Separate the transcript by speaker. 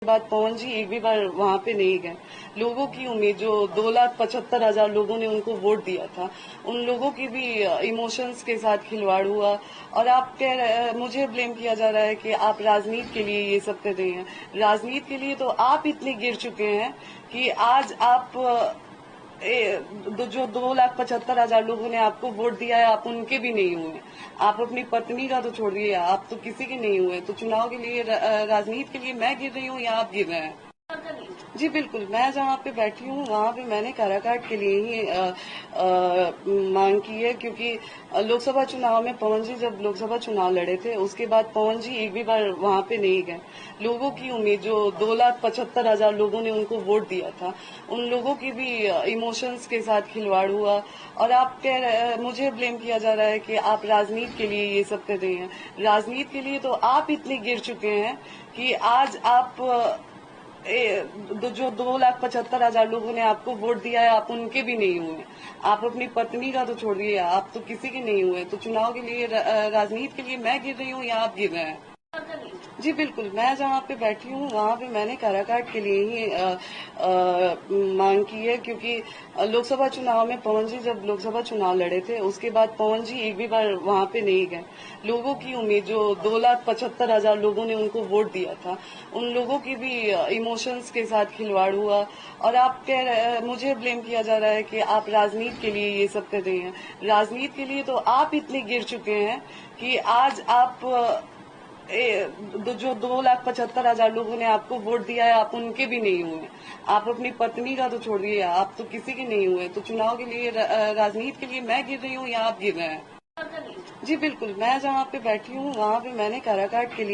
Speaker 1: बाद पवन जी एक भी बार वहां पे नहीं गए। लोगों की उम्मीद, जो 2,75,000 लोगों ने उनको वोट दिया था, उन लोगों की भी इमोशंस के साथ खिलवाड़ हुआ। और आप मुझे ब्लेम किया जा रहा है कि आप राजनीति के लिए ये सब कर रही हैं। राजनीति के लिए तो आप इतने गिर चुके हैं कि आज आप जो 2,75,000 लोगों ने आपको वोट दिया है, आप उनके भी नहीं हुए। आप अपनी पत्नी का तो छोड़िए, आप तो किसी के नहीं हुए। तो चुनाव के लिए, राजनीति के लिए मैं गिर रही हूँ या आप गिर रहे हैं? जी बिल्कुल, मैं जहाँ पे बैठी हूँ वहाँ पे मैंने काराकाट के लिए ही मांग की है, क्योंकि लोकसभा चुनाव में पवन जी जब लोकसभा चुनाव लड़े थे, उसके बाद पवन जी एक भी बार वहाँ पे नहीं गए। लोगों की उम्मीद, जो 2,75,000 लोगों ने उनको वोट दिया था, उन लोगों की भी इमोशंस के साथ खिलवाड़ हुआ। और आप मुझे ब्लेम किया जा रहा है कि आप राजनीति के लिए ये सब कर रही हैं। राजनीति के लिए तो आप इतने गिर चुके हैं कि आज आप जो 2,75,000 लोगों ने आपको वोट दिया है, आप उनके भी नहीं हुए। आप अपनी पत्नी का तो छोड़िए, आप तो किसी के नहीं हुए। तो चुनाव के लिए, राजनीति के लिए मैं गिर रही हूँ या आप गिर रहे हैं? जी बिल्कुल, मैं जहाँ पे बैठी हूँ वहाँ पे मैंने काराकाट के लिए ही मांग की है, क्योंकि लोकसभा चुनाव में पवन जी जब लोकसभा चुनाव लड़े थे, उसके बाद पवन जी एक भी बार वहाँ पे नहीं गए। लोगों की उम्मीद, जो 2,75,000 लोगों ने उनको वोट दिया था, उन लोगों की भी इमोशंस के साथ खिलवाड़ हुआ। और आप मुझे ब्लेम किया जा रहा है कि आप राजनीति के लिए ये सब कर रही हैं। राजनीति के लिए तो आप इतने गिर चुके हैं कि आज आप जो 2,75,000 लोगों ने आपको वोट दिया है, आप उनके भी नहीं हुए। आप अपनी पत्नी का तो छोड़िए, आप तो किसी के नहीं हुए। तो चुनाव के लिए, राजनीति के लिए मैं गिर रही हूँ या आप गिर रहे हैं? जी बिल्कुल, मैं जहाँ पे बैठी हूँ वहाँ पे मैंने काराकाट के लिए